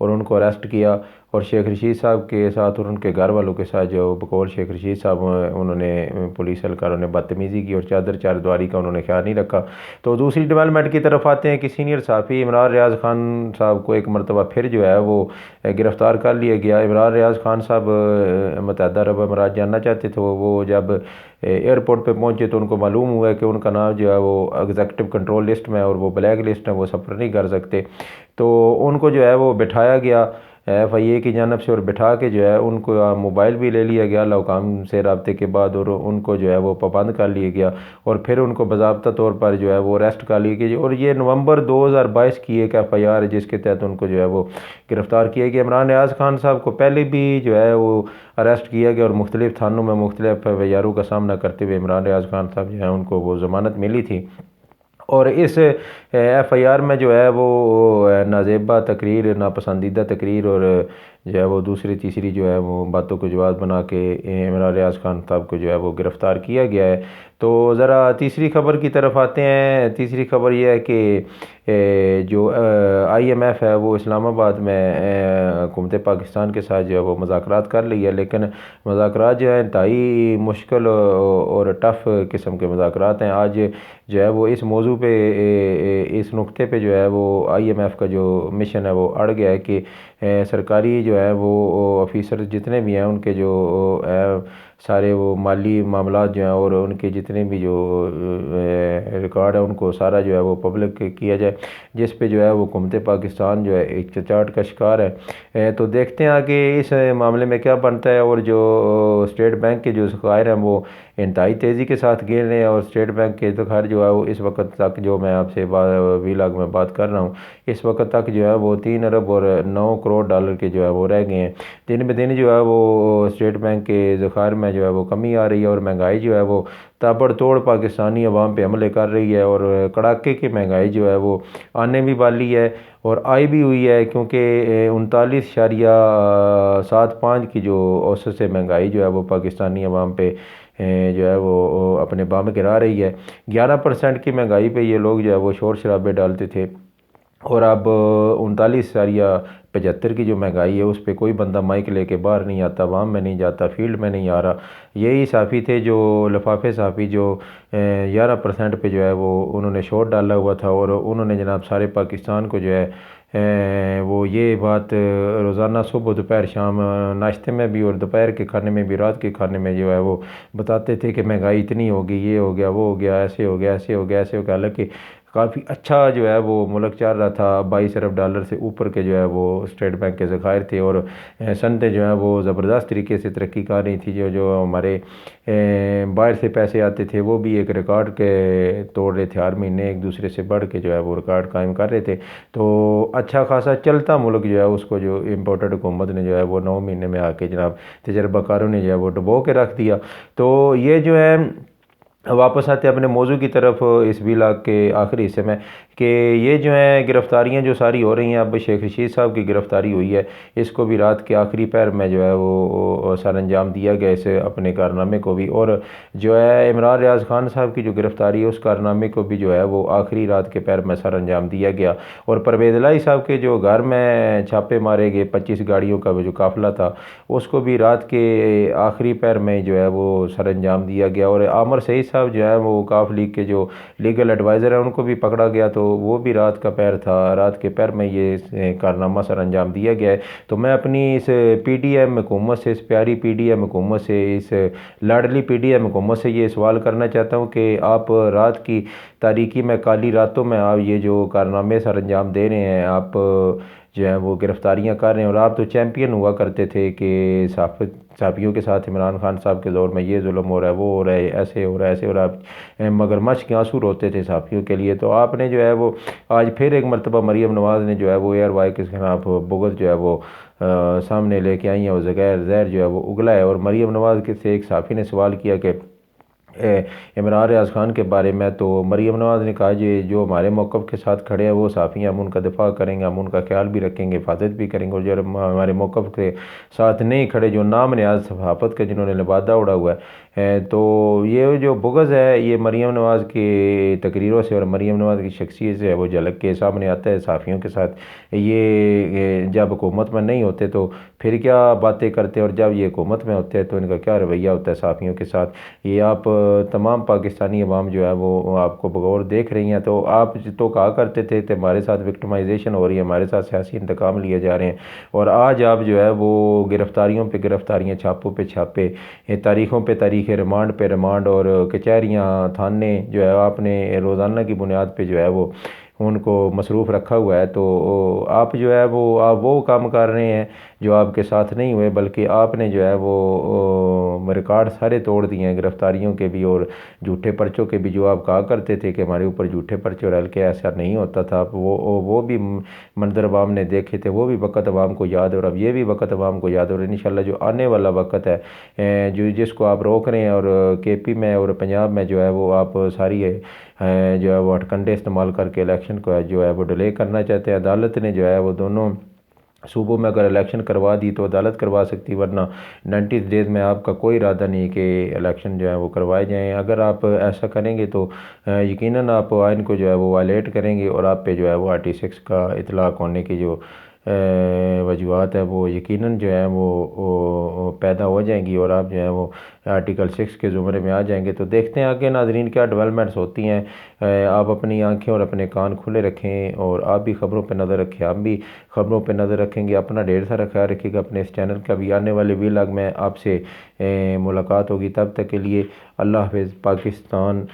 اور ان کو اریسٹ کیا، اور شیخ رشید صاحب کے ساتھ اور ان کے گھر والوں کے ساتھ جو بقول شیخ رشید صاحب انہوں نے پولیس اہلکاروں نے بدتمیزی کی اور چار دواری کا انہوں نے خیال نہیں رکھا۔ تو دوسری ڈیولپمنٹ کی طرف آتے ہیں کہ سینئر صحافی عمران ریاض خان صاحب کو ایک مرتبہ پھر جو ہے وہ گرفتار کر لیا گیا۔ عمران ریاض خان صاحب متحدہ عرب امارات جاننا چاہتے تھے، وہ جب ایئرپورٹ پہ پہنچے تو ان کو معلوم ہوا ہے کہ ان کا نام جو ہے وہ ایگزیکٹو کنٹرول لسٹ میں اور وہ بلیک لسٹ ہے، وہ سفر نہیں کر سکتے۔ تو ان کو جو ہے وہ بٹھایا گیا ایف آئی اے کی جانب سے، اور بٹھا کے جو ہے ان کو موبائل بھی لے لیا گیا حکام سے رابطے کے بعد، اور ان کو جو ہے وہ پابند کر لیا گیا، اور پھر ان کو باضابطہ طور پر جو ہے وہ اریسٹ کر لیا گیا، اور یہ نومبر 2022 کی ایک ایف آئی آر ہے جس کے تحت ان کو جو ہے وہ گرفتار کیا گیا۔ عمران ریاض خان صاحب کو پہلے بھی جو ہے وہ اریسٹ کیا گیا اور مختلف تھانوں میں مختلف ایف آئی آروں کا سامنا کرتے ہوئے عمران ریاض خان صاحب جو ہے ان کو وہ ضمانت ملی تھی، اور اس ایف آئی آر میں جو ہے وہ نازیبہ تقریر، ناپسندیدہ تقریر اور جو ہے وہ دوسری تیسری جو ہے وہ باتوں کو جواز بنا کے عمران ریاض خان صاحب کو جو ہے وہ گرفتار کیا گیا ہے۔ تو ذرا تیسری خبر کی طرف آتے ہیں۔ تیسری خبر یہ ہے کہ جو آئی ایم ایف ہے وہ اسلام آباد میں حکومت پاکستان کے ساتھ جو ہے وہ مذاکرات کر رہی ہے، لیکن مذاکرات جو ہیں انتہائی مشکل اور ٹف قسم کے مذاکرات ہیں۔ آج جو ہے وہ اس موضوع پہ اس نقطے پہ جو ہے وہ آئی ایم ایف کا جو مشن ہے وہ اڑ گیا ہے کہ سرکاری جو ہے وہ آفیسر جتنے بھی ہیں ان کے جو سارے وہ مالی معاملات جو ہیں اور ان کے جتنے بھی جو ریکارڈ ہے ان کو سارا جو ہے وہ پبلک کیا جائے، جس پہ جو ہے وہ حکومت پاکستان جو ہے ایک چاٹ کا شکار ہے۔ تو دیکھتے ہیں کہ اس معاملے میں کیا بنتا ہے، اور جو اسٹیٹ بینک کے جو ذخائر ہیں وہ انتہائی تیزی کے ساتھ گر رہے ہیں، اور اسٹیٹ بینک کے ذخائر جو ہے وہ اس وقت تک جو میں آپ سے ویلاگ میں بات کر رہا ہوں، اس وقت تک جو ہے وہ 3 ارب اور 9 کروڑ ڈالر کے جو ہے وہ رہ گئے ہیں۔ دن بہ دن جو ہے وہ اسٹیٹ بینک کے ذخائر میں جو ہے وہ کمی آ رہی ہے، اور مہنگائی جو ہے وہ تابڑ توڑ پاکستانی عوام پہ حملے کر رہی ہے، اور کڑاکے کی مہنگائی جو ہے وہ آنے بھی والی ہے اور آئی بھی ہوئی ہے، کیونکہ 39.75 کی جو اوسط سے مہنگائی جو ہے وہ پاکستانی عوام پہ جو ہے وہ اپنے بام گرا رہی ہے۔ 11% کی مہنگائی پہ یہ لوگ جو ہے وہ شور شرابے ڈالتے تھے، اور اب 39.75 کی جو مہنگائی ہے اس پہ کوئی بندہ مائک لے کے باہر نہیں آتا، عوام میں نہیں جاتا، فیلڈ میں نہیں آ رہا۔ یہی صحافی تھے جو لفافے صحافی جو 11% پہ جو ہے وہ انہوں نے شور ڈالا ہوا تھا، اور انہوں نے جناب سارے پاکستان کو جو ہے وہ یہ بات روزانہ صبح دوپہر شام ناشتے میں بھی اور دوپہر کے کھانے میں بھی رات کے کھانے میں جو ہے وہ بتاتے تھے کہ مہنگائی اتنی ہوگی، یہ ہو گیا، وہ ہو گیا، ایسے ہو گیا، ایسے ہو گیا، ایسے ہو گیا، حالانکہ کافی اچھا جو ہے وہ ملک چل رہا تھا۔ 22 ارب ڈالر سے اوپر کے جو ہے وہ اسٹیٹ بینک کے ذخائر تھے، اور صنعتیں جو ہیں وہ زبردست طریقے سے ترقی کر رہی تھی۔ جو ہمارے باہر سے پیسے آتے تھے وہ بھی ایک ریکارڈ کے توڑ رہے تھے، ہر مہینے ایک دوسرے سے بڑھ کے جو ہے وہ ریکارڈ قائم کر رہے تھے۔ تو اچھا خاصا چلتا ملک جو ہے اس کو جو امپورٹڈ حکومت نے جو ہے وہ 9 مہینے میں آ کے جناب تجربہ کاروں نے جو ہے وہ ڈبو کے رکھ دیا۔ تو یہ جو ہے واپس آتے اپنے موضوع کی طرف اس ویلاگ کے آخری حصے میں، کہ یہ جو ہیں گرفتاریاں جو ساری ہو رہی ہیں، اب شیخ رشید صاحب کی گرفتاری ہوئی ہے، اس کو بھی رات کے آخری پہر میں جو ہے وہ سر انجام دیا گیا اس اپنے کارنامے کو بھی، اور جو ہے عمران ریاض خان صاحب کی جو گرفتاری ہے اس کارنامے کو بھی جو ہے وہ آخری رات کے پہر میں سر انجام دیا گیا، اور پرویز الہی صاحب کے جو گھر میں چھاپے مارے گئے 25 گاڑیوں کا جو قافلہ تھا اس کو بھی رات کے آخری پہر میں جو ہے وہ سر انجام دیا گیا، اور عامر سعید صاحب جو ہے وہ وقاف لیگ کے جو لیگل ایڈوائزر ہیں ان کو بھی پکڑا گیا، تو وہ بھی رات کا پہر تھا، رات کے پہر میں یہ کارنامہ سر انجام دیا گیا ہے۔ تو میں اپنی اس پی ڈی ایم حکومت سے، اس پیاری پی ڈی ایم حکومت سے، اس لاڈلی پی ڈی ایم حکومت سے یہ سوال کرنا چاہتا ہوں کہ آپ رات کی تاریکی میں، کالی راتوں میں آپ یہ جو کارنامے سر انجام دے رہے ہیں، آپ جو ہیں وہ گرفتاریاں کر رہے ہیں، اور آپ تو چیمپئن ہوا کرتے تھے کہ صحافیوں کے ساتھ عمران خان صاحب کے دور میں یہ ظلم ہو رہا ہے، وہ ہو رہا ہے، ایسے ہو رہا ہے، ایسے ہو رہا ہے، مگر مچھ کے آنسو روتے تھے صحافیوں کے لیے۔ تو آپ نے جو ہے وہ آج پھر ایک مرتبہ مریم نواز نے جو ہے وہ ایئر وائے کے خلاف بغض جو ہے وہ سامنے لے کے آئی ہیں، اور زہر جو ہے وہ اگلا ہے، اور مریم نواز کے سے ایک صحافی نے سوال کیا کہ عمران ریاض خان کے بارے میں، تو مریم نواز نے کہا جی جو ہمارے موقف کے ساتھ کھڑے ہیں وہ صحافی ہیں، ہم ان کا دفاع کریں گے، ہم ان کا خیال بھی رکھیں گے، حفاظت بھی کریں گے، اور جو ہمارے موقف کے ساتھ نہیں کھڑے، جو نام نیاز صحافت کا جنہوں نے لبادہ اڑا ہوا ہے، تو یہ جو بغض ہے یہ مریم نواز کی تقریروں سے اور مریم نواز کی شخصیت سے ہے وہ جھلک کے سامنے آتا ہے صحافیوں کے ساتھ۔ یہ جب حکومت میں نہیں ہوتے تو پھر کیا باتیں کرتے ہیں، اور جب یہ حکومت میں ہوتے ہیں تو ان کا کیا رویہ ہوتا ہے صحافیوں کے ساتھ، یہ آپ تمام پاکستانی عوام جو ہے وہ آپ کو بغور دیکھ رہی ہیں۔ تو آپ تو کہا کرتے تھے کہ ہمارے ساتھ وکٹمائزیشن ہو رہی ہے، ہمارے ساتھ سیاسی انتقام لیے جا رہے ہیں، اور آج آپ جو ہے وہ گرفتاریوں پہ گرفتاریاں، چھاپوں پہ چھاپے، تاریخوں پہ تاریخیں، ریمانڈ پہ ریمانڈ، اور کچہریاں، تھانے جو ہے آپ نے روزانہ کی بنیاد پہ جو ہے وہ ان کو مصروف رکھا ہوا ہے۔ تو آپ جو ہے وہ کام کر رہے ہیں جو آپ کے ساتھ نہیں ہوئے، بلکہ آپ نے جو ہے وہ ریکارڈ سارے توڑ دیے ہیں گرفتاریوں کے بھی اور جھوٹے پرچوں کے بھی۔ جو آپ کہا کرتے تھے کہ ہمارے اوپر جھوٹے پرچے اور ہلکے، ایسا نہیں ہوتا تھا، وہ بھی منظر عوام نے دیکھے تھے، وہ بھی وقت عوام کو یاد ہے، اور اب یہ بھی وقت عوام کو یاد ہے، اور انشاءاللہ جو آنے والا وقت ہے جس کو آپ روک رہے ہیں، اور کے پی میں اور پنجاب میں جو ہے وہ آپ ساری جو ہے وہ ہتھکنڈے استعمال کر کے الیکشن کو جو ہے وہ ڈیلے کرنا چاہتے ہیں۔ عدالت نے جو ہے وہ دونوں صوبوں میں اگر الیکشن کروا دی تو عدالت کروا سکتی، ورنہ 90 ڈیز میں آپ کا کوئی ارادہ نہیں کہ الیکشن جو ہے وہ کروائے جائیں۔ اگر آپ ایسا کریں گے تو یقیناً آپ آئین کو جو ہے وہ وائلیٹ کریں گے، اور آپ پہ جو ہے وہ RT6 کا اطلاق ہونے کی جو وجوہات ہے وہ یقیناً جو ہے وہ پیدا ہو جائیں گی، اور آپ جو ہے وہ آرٹیکل 6 کے زمرے میں آ جائیں گے۔ تو دیکھتے ہیں آگے ناظرین کیا ڈیولپمنٹس ہوتی ہیں۔ آپ اپنی آنکھیں اور اپنے کان کھلے رکھیں، اور آپ بھی خبروں پہ نظر رکھیں، ہم بھی خبروں پہ نظر رکھیں گے۔ اپنا ڈھیر سارا خیال رکھیے گا اپنے اس چینل کا بھی۔ آنے والے ولاگ میں آپ سے ملاقات ہوگی، تب تک کے لیے اللہ حافظ۔ پاکستان